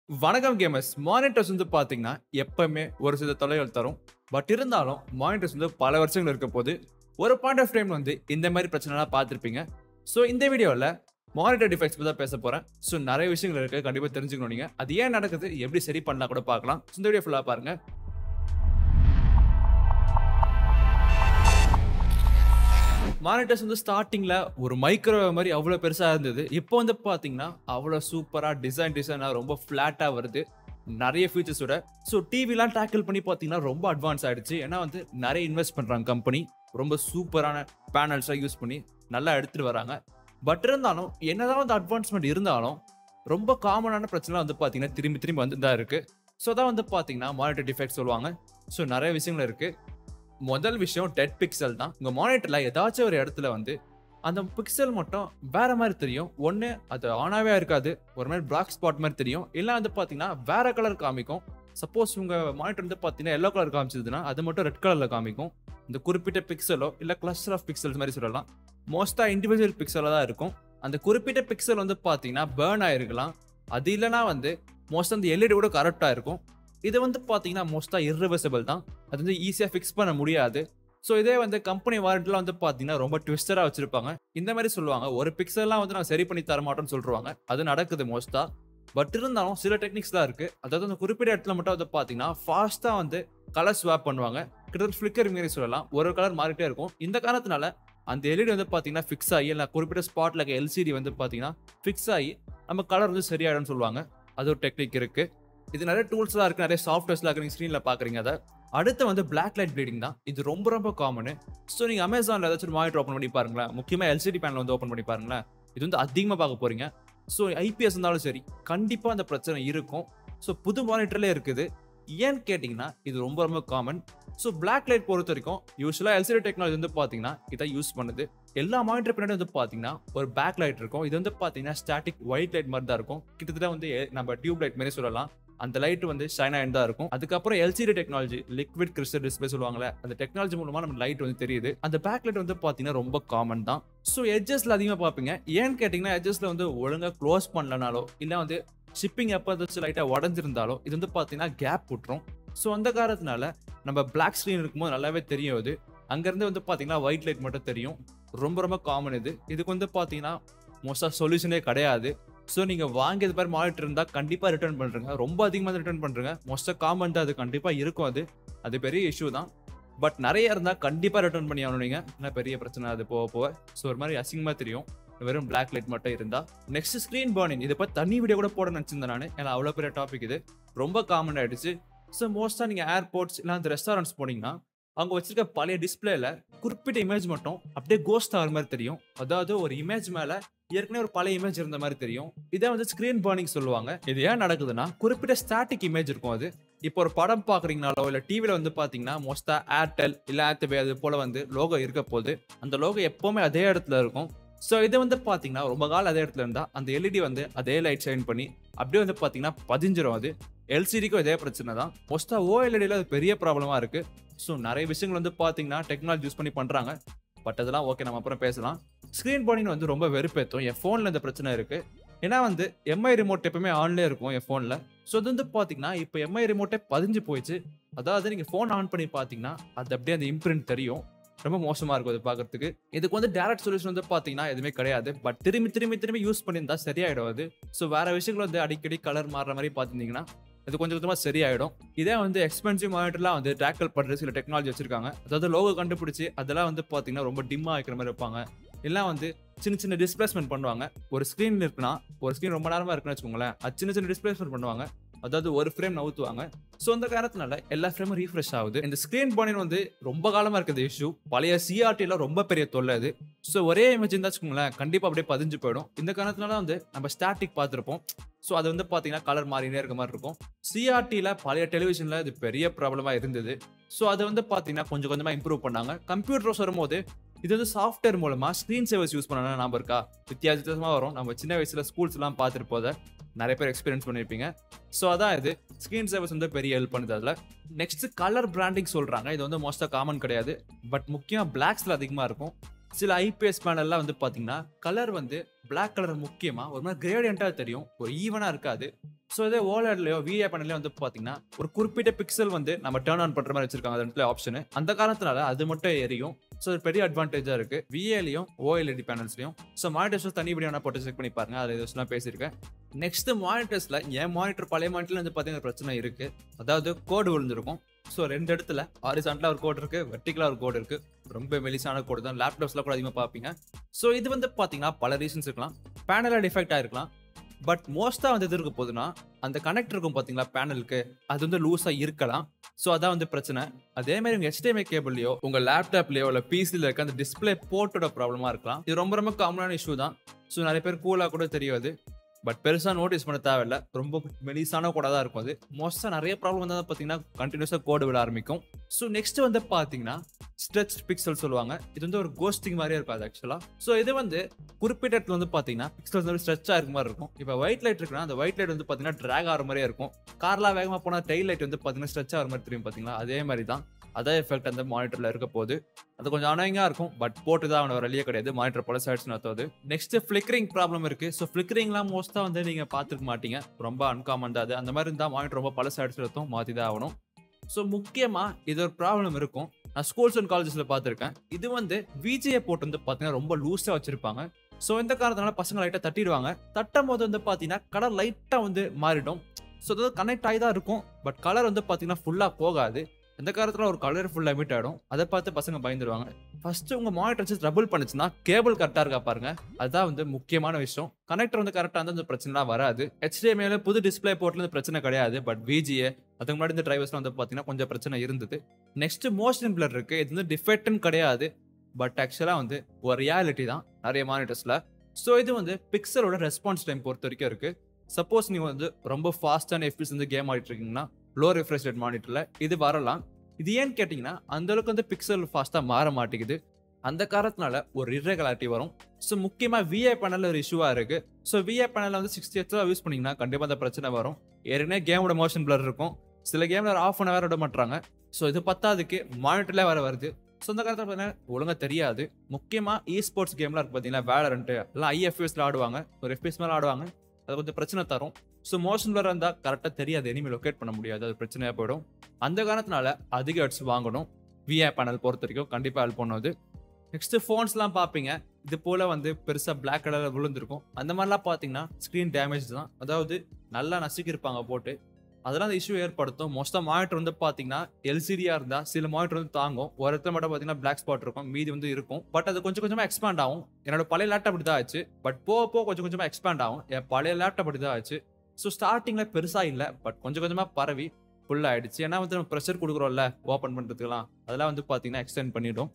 வணக்கம் gamers. Monitors வந்து பாத்தீங்கன்னா எப்பவுமே ஒரு சில தொலைகள் தரும். பட் இருந்தாலும் மானிட்டர்ஸ் வந்து பல வருஷங்கள் இருக்க போது ஒரு பாயிண்ட் ஆஃப் டைம் வந்து இந்த மாதிரி பிரச்சனைலாம் பார்த்துருப்பீங்க. ஸோ இந்த வீடியோவில் மானிட்டர் டிஃபெக்ட்ஸ் பற்றி தான் பேச போகிறேன். ஸோ நிறைய விஷயங்கள் இருக்குது, கண்டிப்பாக தெரிஞ்சுக்கணும். நீங்கள் அது ஏன் நடக்குது, எப்படி சரி பண்ணலாம் கூட பார்க்கலாம். இந்த வீடியோ ஃபுல்லாக பாருங்கள். மானிட்டர்ஸ் வந்து ஸ்டார்டிங்ல ஒரு மைக்ரோவேவ் மாதிரி அவ்வளோ பெருசாக இருந்தது. இப்போ வந்து பார்த்தீங்கன்னா அவ்வளோ சூப்பராக டிசைனாக ரொம்ப ஃப்ளாட்டாக வருது, நிறைய ஃபீச்சர்ஸோட. ஸோ டிவிலாம் டேக்கிள் பண்ணி பார்த்தீங்கன்னா ரொம்ப அட்வான்ஸ் ஆகிடுச்சு. ஏன்னா வந்து நிறைய இன்வெஸ்ட் பண்ணுறாங்க கம்பெனி, ரொம்ப சூப்பரான பேனல்ஸாக யூஸ் பண்ணி நல்லா எடுத்துகிட்டு வராங்க. பட் இருந்தாலும் என்னதான் வந்து அட்வான்ஸ்மெண்ட் இருந்தாலும் ரொம்ப காமனான பிரச்சனை வந்து பார்த்தீங்கன்னா திரும்பி திரும்பி வந்து தான் இருக்குது. ஸோ தான் வந்து பார்த்தீங்கன்னா மானிட்டர் டிஃபெக்ட் சொல்லுவாங்க. ஸோ நிறைய விஷயங்கள் இருக்குது. முதல் விஷயம் டெட் பிக்சல் தான். உங்கள் மானிட்டரில் ஏதாச்சும் ஒரு இடத்துல வந்து அந்த பிக்சல் மட்டும் வேற மாதிரி தெரியும். ஒன்று அது ஆனாவே இருக்காது, ஒரு மாதிரி பிளாக் ஸ்பாட் மாதிரி தெரியும். இல்லை வந்து பார்த்தீங்கன்னா வேற கலர் காமிக்கும். சப்போஸ் உங்கள் மானிட்டர் வந்து பார்த்தீங்கன்னா எல்லோ கலர் காமிச்சதுன்னா அது மட்டும் ரெட் கலரில் காமிக்கும். இந்த குறிப்பிட்ட பிக்சலோ இல்லை கிளஸ்டர் ஆஃப் பிக்சல்ஸ் மாதிரி சொல்லலாம். மோஸ்ட்டாக இண்டிவிஜுவல் பிக்சலாக தான் இருக்கும். அந்த குறிப்பிட்ட பிக்சல் வந்து பார்த்தீங்கன்னா பேர்ன் ஆகிருக்கலாம். அது இல்லைனா வந்து மோஸ்ட்டாக அந்த எல்இடி கூட கரெக்டாக இருக்கும். இது வந்து பார்த்தீங்கன்னா மோஸ்ட்டாக இர்ரிவர்சிபிள் தான். அது வந்து ஈஸியாக ஃபிக்ஸ் பண்ண முடியாது. ஸோ இதே வந்து கம்பெனி வாரண்டிலாம் வந்து பார்த்தீங்கன்னா ரொம்ப ட்விஸ்டராக வச்சிருப்பாங்க. இந்த மாதிரி சொல்லுவாங்க, ஒரு பிக்சல்லாம் வந்து நான் சரி பண்ணி தர மாட்டோம்னு சொல்லுவாங்க. அது நடக்குது மோஸ்ட்டாக. பட் இருந்தாலும் சில டெக்னிக்ஸ்லாம் இருக்குது. அதாவது அந்த குறிப்பிட்ட இடத்துல மட்டும் வந்து பார்த்தீங்கன்னா ஃபாஸ்ட்டாக வந்து கலர் ஸ்வாப் பண்ணுவாங்க. கிட்டத்தட்ட ஃப்ளிக்கரிங் மாதிரி சொல்லலாம். ஒரு கலர் மாறிட்டே இருக்கும். இந்த காரணத்தினால அந்த எல்இடி வந்து பார்த்தீங்கன்னா ஃபிக்ஸ் ஆகி, இல்லை குறிப்பிட்ட ஸ்பாட்டில் இருக்க எல்சிடி வந்து பார்த்தீங்கன்னா ஃபிக்ஸ் ஆகி நம்ம கலர் வந்து சரியாயிடும்னு சொல்லுவாங்க. அது ஒரு டெக்னிக் இருக்குது. இது நிறைய டூல்ஸ்லாம் இருக்குது, நிறைய சாஃப்ட்வேர்ஸ்லாம் இருக்குது. நீங்கள் ஸ்க்ரீனில் பார்க்குறீங்க. அதை அடுத்து வந்து Backlight Bleeding தான். இது ரொம்ப ரொம்ப காமனு. ஸோ நீங்கள் அமேசானில் ஏதாச்சும் மானிட்டர் ஓப்பன் பண்ணி பாருங்களேன், முக்கியமாக எல்சிடி பேனல் வந்து ஓப்பன் பண்ணி பாருங்களேன். இது வந்து அதிகமாக பார்க்க போகிறீங்க. ஸோ ஐபிஎஸ் இருந்தாலும் சரி, கண்டிப்பாக அந்த பிரச்சனை இருக்கும். ஸோ புது மானிட்டர்லேயே இருக்குது. ஏன்னு கேட்டிங்கன்னா இது ரொம்ப ரொம்ப காமன். ஸோ Backlight பொறுத்த வரைக்கும் யூஸ்வலாக எல்சிடி டெக்னாலஜி வந்து பார்த்தீங்கன்னா இதை யூஸ் பண்ணுது. எல்லா மானிட்டர் பின்னாடி வந்து பார்த்தீங்கன்னா ஒரு பேக்லைட் இருக்கும். இது வந்து பார்த்தீங்கன்னா ஸ்டாட்டிக் ஒயிட் லைட் மாதிரி தான் இருக்கும். கிட்டத்தட்ட வந்து நம்ம டியூப் லைட் மாதிரி சொல்லலாம். அந்த லைட் வந்து ஷைன் ஆகிட்டு தான் இருக்கும். அதுக்கப்புறம் LCD technology, liquid crystal display சொல்லுவாங்களே, அந்த டெக்னாலஜி மூலமா நம்ம லைட் வந்து தெரியுது. அந்த பேக்லைட் வந்து பார்த்தீங்கன்னா ரொம்ப காமன் தான். ஸோ எட்ஜஸ்ல அதிகமாக பார்ப்பீங்க. ஏன்னு கேட்டிங்கன்னா எட்ஜஸ்ல வந்து ஒழுங்காக க்ளோஸ் பண்ணலனாலோ இல்லை வந்து ஷிப்பிங் எப்போ ஏதாச்சும் லைட்டாக உடஞ்சிருந்தாலோ இது வந்து பார்த்தீங்கன்னா கேப் விட்டுரும். ஸோ அந்த காரணத்தினால நம்ம பிளாக் ஸ்க்ரீன் இருக்கும்போது நல்லாவே தெரியும். அது அங்கேருந்து வந்து பார்த்தீங்கன்னா ஒயிட் லைட் மட்டும் தெரியும். ரொம்ப ரொம்ப காமன் இது. இதுக்கு வந்து பார்த்தீங்கன்னா மோஸ்ட்டாக சொல்யூஷனே கிடையாது. ஸோ நீங்கள் வாங்கியது மாதிரி மானிட்டர் இருந்தால் கண்டிப்பாக ரிட்டர்ன் பண்ணுறங்க. ரொம்ப அதிகமாக ரிட்டர்ன் பண்ணுறங்க. மோஸ்ட்டாக காமன் தான், அது கண்டிப்பாக இருக்கும். அது பெரிய இஷ்யூ தான். பட் நிறைய இருந்தால் கண்டிப்பாக ரிட்டர்ன் பண்ணி ஆகணும் நீங்கள். ஏன்னா பெரிய பிரச்சனை அது போக போக. ஸோ ஒரு மாதிரி அசிங்கமாக தெரியும் வெறும் பிளாக் லைட் மட்டும் இருந்தால். Next screen burning. இதை பற்றி தனி வீடியோ கூட போட நினச்சிருந்தேன் நான். ஏன்னா அவ்வளோ பெரிய டாபிக் இது, ரொம்ப காமன் ஆகிடுச்சு. ஸோ மோஸ்ட்டாக நீங்கள் ஏர்போர்ட்ஸ் இல்லை அந்த ரெஸ்டாரண்ட்ஸ் போனீங்கன்னா அவங்க வச்சிருக்க பழைய டிஸ்பிளேல குறிப்பிட்ட இமேஜ் மட்டும் அப்படியே கோஸ்ட் ஆகிற மாதிரி தெரியும். அதாவது ஒரு இமேஜ் மேலே ஏற்கனவே ஒரு பழைய இமேஜ் இருந்த மாதிரி தெரியும். இதே வந்து ஸ்க்ரீன் பர்னிங் சொல்லுவாங்க. இது ஏன் நடக்குதுன்னா குறிப்பிட்ட ஸ்டாட்டிக் இமேஜ் இருக்கும். அது இப்போ ஒரு படம் பார்க்குறீங்கனாலோ இல்லை டிவியில் வந்து பார்த்தீங்கன்னா மோஸ்ட்டாக ஏர்டெல் இல்லை ஆர்டிவி அது போல் வந்து லோகோ இருக்க போது அந்த லோகோ எப்போவுமே அதே இடத்துல இருக்கும். ஸோ இது வந்து பார்த்தீங்கன்னா ரொம்ப காலம் அதே இடத்துல இருந்தால் அந்த எல்இடி வந்து அதே லைட் ஷைன் பண்ணி அப்படியே வந்து பார்த்தீங்கன்னா பதிஞ்சிரும். அது எல்சிடிக்கும் இதே பிரச்சனை தான். மோஸ்ட்டாக ஓஎல்இடியில் அது பெரிய ப்ராப்ளமாக இருக்குது. ஸோ நிறைய விஷயங்கள் வந்து பார்த்தீங்கன்னா டெக்னாலஜி யூஸ் பண்ணி பண்ணுறாங்க. பட் அதெல்லாம் ஓகே, நம்ம அப்புறம் பேசலாம். ஸ்க்ரீன் பர்னிங் வந்து ரொம்ப வெறுப்பேற்றும். என் ஃபோனில் இந்த பிரச்சனை இருக்குது. ஏன்னா வந்து எம்ஐ ரிமோட் எப்பவுமே ஆன்லேயே இருக்கும் என் ஃபோனில். ஸோ அது வந்து பார்த்தீங்கன்னா இப்போ எம்ஐ ரிமோட்டே பதிஞ்சு போயிடுச்சு. அதாவது நீங்கள் ஃபோன் ஆன் பண்ணி பார்த்தீங்கன்னா அது அப்படியே அந்த இம்ப்ரிண்ட் தெரியும். ரொம்ப மோசமாக இருக்கும் அது பார்க்கறதுக்கு. இதுக்கு வந்து டேரக்ட் சொல்யூஷன் வந்து பார்த்தீங்கன்னா எதுவுமே கிடையாது. பட் திரும்பி யூஸ் பண்ணியிருந்தா சரியாயிடும் அது. ஸோ வேறு விஷயங்கள் வந்து அடிக்கடி கலர் மாறுற மாதிரி பார்த்துருந்தீங்கன்னா இது கொஞ்சம் கொஞ்சமாக சரியாயிடும். இதே வந்து எக்ஸ்பென்சிவ் மானிட்டர்லாம் வந்து டேக்கிள் பண்ணுற சில டெக்னாலஜி வச்சிருக்காங்க. அதாவது லோகோ கண்டுபிடிச்சி அதெல்லாம் வந்து பார்த்தீங்கன்னா ரொம்ப டிம்மாக வைக்கிற மாதிரி வைப்பாங்க. இல்லை வந்து சின்ன டிஸ்பிளேஸ்மெண்ட் பண்ணுவாங்க. ஒரு ஸ்க்ரீன் இருக்குன்னா, ஒரு ஸ்க்ரீன் ரொம்ப நேரமாக இருக்குன்னு வச்சுக்கோங்களேன், அது சின்ன டிஸ்பிளேஸ்மெண்ட் பண்ணுவாங்க. அதாவது ஒரு ஃப்ரேம் நவுத்துவாங்க. ஸோ அந்த காரணத்தினால எல்லா ஃப்ரேமும் ரீஃப்ரெஷ் ஆகுது. இந்த ஸ்க்ரீன் பர்னிங் வந்து ரொம்ப காலமாக இருக்கிறது இஷ்யூ. பழைய சிஆர்டியில் ரொம்ப பெரிய தொல்லை அது. ஸோ ஒரே இமேஜ் இருந்தா வச்சுக்கோங்களேன் கண்டிப்பாக அப்படியே பதிஞ்சு போயிடும். இந்த காரணத்தினால வந்து நம்ம ஸ்டாட்டிக் பார்த்துருப்போம். ஸோ அது வந்து பார்த்தீங்கன்னா கலர் மாறினே இருக்க மாதிரி இருக்கும். சிஆர்டியில் பழைய டெலிவிஷனில் இது பெரிய ப்ராப்ளமாக இருந்தது. ஸோ அதை வந்து பார்த்தீங்கன்னா கொஞ்சம் கொஞ்சமாக இம்ப்ரூவ் பண்ணாங்க. கம்ப்யூட்டர்ஸ் வரும்போது இது வந்து சாஃப்ட்வேர் மூலமாக ஸ்க்ரீன் சேவர்ஸ் யூஸ் பண்ணா ஞாபகம் இருக்கா? வித்தியாசமாக வரும். நம்ம சின்ன வயசில் ஸ்கூல்ஸ்லாம் பார்த்துட்டு போத நிறைய பேர் எக்ஸ்பீரியன்ஸ் பண்ணியிருப்பீங்க. ஸோ அதான் இது ஸ்க்ரீன் சேவர்ஸ் வந்து பெரிய ஹெல்ப் பண்ணுது அதில். நெக்ஸ்ட் கலர் பிராண்டிங் சொல்கிறாங்க. இது வந்து மோஸ்ட்டாக காமன் கிடையாது. பட் முக்கியமாக பிளாக்ஸில் அதிகமாக இருக்கும். சில ஐபிஎஸ் பேனல்லாம் வந்து பாத்தீங்கன்னா கலர் வந்து பிளாக் கலர் முக்கியமா ஒரு மாதிரி கிரேடியண்டா தெரியும், ஒரு ஈவனா இருக்காது. ஸோ இதே ஓலட்லயோ விஏ பேனல்லையோ வந்து பாத்தீங்கன்னா ஒரு குறிப்பிட்ட பிக்சல் வந்து நம்ம டர்ன் ஆன் பண்ற மாதிரி வச்சிருக்காங்க அந்த இடத்துல ஆப்ஷன். அந்த காரணத்தினால அது மட்டும் எரியும். ஸோ ஒரு பெரிய அட்வான்டேஜா இருக்கு விஏலையும் ஓஎல்இடி பேனல்ஸ்லையும். ஸோ மானிட்டர்ஸ் தனி வீடியோ போட்டு செக் பண்ணி பாருங்க, அது இதெல்லாம் பேசியிருக்கேன். நெக்ஸ்ட் மானிட்டர்ஸ்ல என் மானிட்டர் பழைய மானிட்டர்ல வந்து பாத்தீங்கன்னா பிரச்சனை இருக்கு. அதாவது கோடு விழுந்திருக்கும். ஸோ 2 இடத்துல ஹாரிசான்டலா ஒரு கோடு இருக்கு, வெர்டிகலா ஒரு கோடு இருக்கு. ரொம்ப மெலிசான கோடு தான், லேப்டாப்ஸ்ல கூட அதிகமாக பார்ப்பீங்க. ஸோ இது வந்து பார்த்தீங்கன்னா பல ரீசன்ஸ் இருக்கலாம். பேனலாக டிஃபெக்ட் ஆயிருக்கலாம். பட் மோஸ்ட்டாக வந்து எது இருக்க போகுதுன்னா அந்த கனெக்டர் இருக்கும் பார்த்தீங்களா பேனலுக்கு, அது வந்து லூஸாக இருக்கலாம். ஸோ அதான் வந்து பிரச்சனை. அதே மாதிரி உங்கள் HDMI கேபிள்லையோ உங்கள் லேப்டாப்லையோ இல்லை பிசியில் இருக்க அந்த டிஸ்பிளே போர்ட்டோட ப்ராப்ளமாக இருக்கலாம். இது ரொம்ப ரொம்ப காமனான இஷ்யூ தான். ஸோ நிறைய பேர் கூலாக கூட தெரியாது, பட் பெருசாக நோட்டீஸ் பண்ண தேவையில்ல. ரொம்ப மெலிசான கோடாக தான் இருக்கும். அது மோஸ்ட்டாக நிறைய ப்ராப்ளம் வந்து பார்த்தீங்கன்னா கண்டினியூஸாக கோடு விட ஆரம்பிக்கும். ஸோ நெக்ஸ்ட் வந்து பார்த்தீங்கன்னா ஸ்ட்ரெச் பிக்சல் சொல்லுவாங்க. இது வந்து ஒரு கோஸ்டிங் மாதிரியே இருக்கும் அது ஆக்சுவலாக. ஸோ இது வந்து குறிப்பிட்ட இடத்துல வந்து பார்த்தீங்கன்னா பிக்சல்ஸ் வந்து ஸ்ட்ரெச்சாக இருக்க மாதிரி இருக்கும். இப்போ ஒயிட் லைட் இருக்குன்னா அந்த ஒயிட் லைட் வந்து பார்த்தீங்கன்னா ட்ராக் ஆகிற மாதிரியே இருக்கும். கார்லாம் வேகமாக போனால் டெயில் லைட் வந்து பார்த்தீங்கன்னா ஸ்ட்ரெச் ஆகிற மாதிரி தெரியும் பார்த்தீங்களா, அதே மாதிரி தான் அதே எஃபெக்ட் அந்த மானிட்டர்ல இருக்க போது. அது கொஞ்சம் அனோயிங்கா இருக்கும், பட் போட்டு தான் அவனோட வழியே கிடையாது, மானிட்டர் போல சைட்ஸ் நடத்துவது. நெக்ஸ்ட் ஃபிளிக்கரிங் ப்ராப்ளம் இருக்கு. ஸோ ஃபிளிக்கரிங்லாம் மோஸ்ட்டாக வந்து நீங்க பார்த்துருக்க மாட்டீங்க, ரொம்ப அன்காமன் தான் அது. அந்த மாதிரி இருந்தால் மானிட்டர் ரொம்ப பல சைட்ஸ் நடத்தும், மாற்றி தான் ஆகணும். ஸோ முக்கியமாக இது ஒரு ப்ராப்ளம் இருக்கும். நான் ஸ்கூல்ஸ் அண்ட் காலேஜஸில் பார்த்துருக்கேன். இது வந்து விஜிஏ போட்டு வந்து பார்த்தீங்கன்னா ரொம்ப லூஸாக வச்சிருப்பாங்க. ஸோ இந்த காரணத்தினால பசங்க லைட்டாக தட்டிடுவாங்க. தட்டும் போது வந்து பார்த்தீங்கன்னா கலர் லைட்டாக வந்து மாறிடும். ஸோ அதாவது கனெக்ட் ஆகி தான் இருக்கும், பட் கலர் வந்து பார்த்தீங்கன்னா ஃபுல்லாக போகாது. இந்த காலத்துல ஒரு கலர் ஃபுல் எமிட் ஆயிடும். அதை பார்த்து பசங்க பயந்துருவாங்க. ஃபர்ஸ்ட் உங்க மானிட்டர் வச்சு ட்ரபிள் பண்ணுச்சுன்னா கேபிள் கரெக்டா இருக்கா பாருங்க, அதுதான் வந்து முக்கியமான விஷயம். கனெக்டர் வந்து கரெக்டா இருந்தா இந்த பிரச்சனைலாம் வராது. HDMI புது டிஸ்பிளே போர்ட்ல இந்த பிரச்சனை கிடையாது, பட் VGA அதுக்கு முன்னாடி இந்த டிரைவர்ஸ்லாம் வந்து பாத்தீங்கன்னா கொஞ்சம் பிரச்சனை இருந்தது. நெக்ஸ்ட் மோஷன் பிளர் இருக்கு. இது வந்து டிஃபெக்ட்னு கிடையாது, பட் ஆக்சுவலா வந்து ஒரு ரியாலிட்டி தான் நிறைய மானிட்டர்ஸ்ல. ஸோ இது வந்து பிக்சலோட ரெஸ்பான்ஸ் டைம் பொறுத்த வரைக்கும் இருக்கு. சப்போஸ் நீங்க வந்து ரொம்ப ஃபாஸ்டான FPS வந்து கேம் ஆடிட்டு இருக்கீங்கன்னா லோ ரிஃப்ரெஷ் ரேட் மானிட்டர்ல இது வரலாம். இது ஏன்னு கேட்டீங்கன்னா அந்த அளவுக்கு வந்து பிக்சல் ஃபாஸ்டா மாற மாட்டேங்குது. அந்த காரணத்தினால ஒரு irregularity வரும். ஸோ முக்கியமா VI பேனல்ல ஒரு இஷ்யூவா இருக்கு. ஸோ VI பேனல்ல வந்து 60 Hz யூஸ் பண்ணீங்கன்னா கண்டிப்பா அந்த பிரச்சனை வரும். ஏற்கனவே கேமோட மோஷன் பிளர் இருக்கும், சில கேம்ல ஆஃப் அன் ஹவர் விட மாட்டாங்க. ஸோ இது பத்தாதுக்கு மானிட்டர்ல வேற வருது. ஸோ இந்த காலத்தில் பார்த்தீங்கன்னா ஒழுங்கா தெரியாது. முக்கியமா ஸ்போர்ட்ஸ் கேம்லாம் இருக்கு பார்த்தீங்கன்னா, வேலரண்ட் எல்லாம் IFPSல ஆடுவாங்க, ஒரு FPS மேல ஆடுவாங்க. அது கொஞ்சம் பிரச்சனை தரும். ஸோ மோஷன் பிளர் இருந்தால் கரெக்டாக தெரியாது, எனிமே லொக்கேட் பண்ண முடியாது, அது பிரச்சனையாக போயிடும். அந்த காரணத்தினால அதிக ஹெட்ஸ் வாங்கணும். VI பேனல் பொறுத்த வரைக்கும் கண்டிப்பாக ஹெல்ப் பண்ணுவது. நெக்ஸ்ட் ஃபோன்ஸ்லாம் பார்ப்பீங்க, இது போல வந்து பெருசாக பிளாக் கலரில் விழுந்திருக்கும். அந்த மாதிரிலாம் பார்த்தீங்கன்னா ஸ்க்ரீன் டேமேஜ் தான், அதாவது நல்லா நசுக்கியிருப்பாங்க போட்டு. அதெல்லாம் அந்த இஷ்யூ ஏற்படுத்தும். மோஸ்ட்டாக மானிட்டர் வந்து பார்த்தீங்கன்னா LCDயா இருந்தால் சில மானிட்டர் வந்து தாங்கும், ஒரு இடத்துல மட்டும் பார்த்தீங்கன்னா பிளாக் ஸ்பாட் இருக்கும், மீதி வந்து இருக்கும். பட் அது கொஞ்சம் கொஞ்சமாக எக்ஸ்பேண்ட் ஆகும். என்னோட பழைய லேப்டாப் அப்படி தான் ஆச்சு, பட் போக கொஞ்சம் கொஞ்சமாக எக்ஸ்பேண்ட் ஆகும். என் பழைய லேப்டாப் அப்படி தான் ஆச்சு. ஸோ ஸ்டார்டிங்கில் பெருசாக இல்லை, பட் கொஞ்சம் கொஞ்சமாக பரவி ஃபுல்லாக ஆயிடுச்சு. ஏன்னா வந்து நம்ம ப்ரெஷர் கொடுக்குறோம்ல ஓப்பன் பண்ணுறதுக்குலாம், அதெல்லாம் வந்து பார்த்தீங்கன்னா எக்ஸ்டெண்ட் பண்ணிடும்.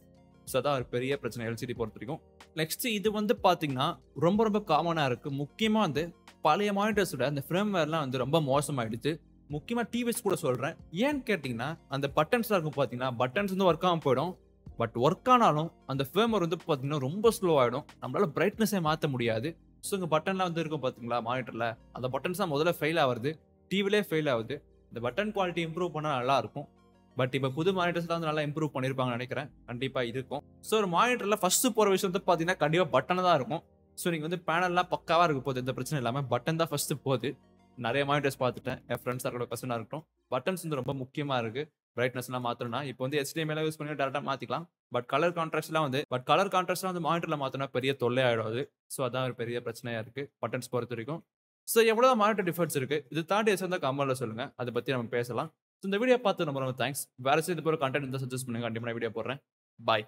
ஸோ அதான் ஒரு பெரிய பிரச்சனை LCD பொறுத்த வரைக்கும். நெக்ஸ்ட் இது வந்து பார்த்தீங்கன்னா ரொம்ப ரொம்ப காமனாக இருக்குது. முக்கியமாக வந்து பழைய மானிட்டர்ஸோட அந்த ஃப்ரேம்வேர்லாம் வந்து ரொம்ப மோசமாயிடுச்சு. முக்கியமாக டிவிஸ் கூட சொல்கிறேன். ஏன்னு கேட்டிங்கன்னா அந்த பட்டன்ஸ்லாம் இருக்கும் பார்த்தீங்கன்னா, பட்டன்ஸ் வந்து ஒர்க் ஆகாமல் போயிடும். பட் ஒர்க் ஆனாலும் அந்த ஃப்ரேம்வேர் வந்து பார்த்தீங்கன்னா ரொம்ப ஸ்லோ ஆகிடும். நம்மளால பிரைட்னஸே மாற்ற முடியாது. ஸோ இங்கே பட்டன்லாம் வந்து இருக்கும் பார்த்தீங்களா மானிட்டரில், அந்த பட்டன்ஸ் தான் முதல்ல ஃபெயில் ஆகுது, டிவிலே ஃபெயில் ஆகுது. இந்த பட்டன் குவாலிட்டி இம்ப்ரூவ் பண்ணால் நல்லா இருக்கும். பட் இப்போ புது மானிட்டர்ஸ்லாம் வந்து நல்லா இம்ப்ரூவ் பண்ணியிருப்பாங்கன்னு நினைக்கிறேன், கண்டிப்பாக இருக்கும். ஸோ ஒரு மானிட்டரில் ஃபர்ஸ்ட் போகிற விஷயம் வந்து பார்த்தீங்கன்னா கண்டிப்பாக பட்டன் தான் இருக்கும். ஸோ நீங்கள் வந்து பேனல்லாம் பக்காவாக இருக்க போகுது, எந்த பிரச்சனை இல்லாமல் பட்டன் தான் ஃபர்ஸ்ட் போகுது. நிறைய மானிட்டர்ஸ் பார்த்துட்டேன், என் ஃப்ரெண்ட்ஸாக இருக்கட்டும் கஸ்டமராக இருக்கட்டும், பட்டன்ஸ் வந்து ரொம்ப முக்கியமாக இருக்குது. பிரைட்னஸ்லாம் மாற்றணும்னா இப்போ வந்து HDMI யூஸ் பண்ணி டேரெக்டாக மாற்றிக்கலாம். பட் கலர் கான்ட்ராஸ்ட்லாம் வந்து மானிட்டரில் மாற்றினா பெரிய தொல்லை ஆகிடும். ஸோ அதான் ஒரு பெரிய பிரச்சனையாக இருக்குது பட்டன்ஸ் பொறுத்த வரைக்கும். ஸோ எவ்வளோ மானிட்டர் டிஃபரன்ஸ் இருக்குது, இது தாண்டி எதாவது கமெண்ட்ல சொல்லுங்கள், அதை பற்றி நம்ம பேசலாம். ஸோ இந்த வீடியோ பார்த்து ரொம்ப ரொம்ப தேங்க்ஸ். வேறு இது போகிற கண்டென்ட் இருந்தால் சஜஸ்ட் பண்ணுங்கள், கண்டிப்பாக நான் வீடியோ போடுறேன். பாய்.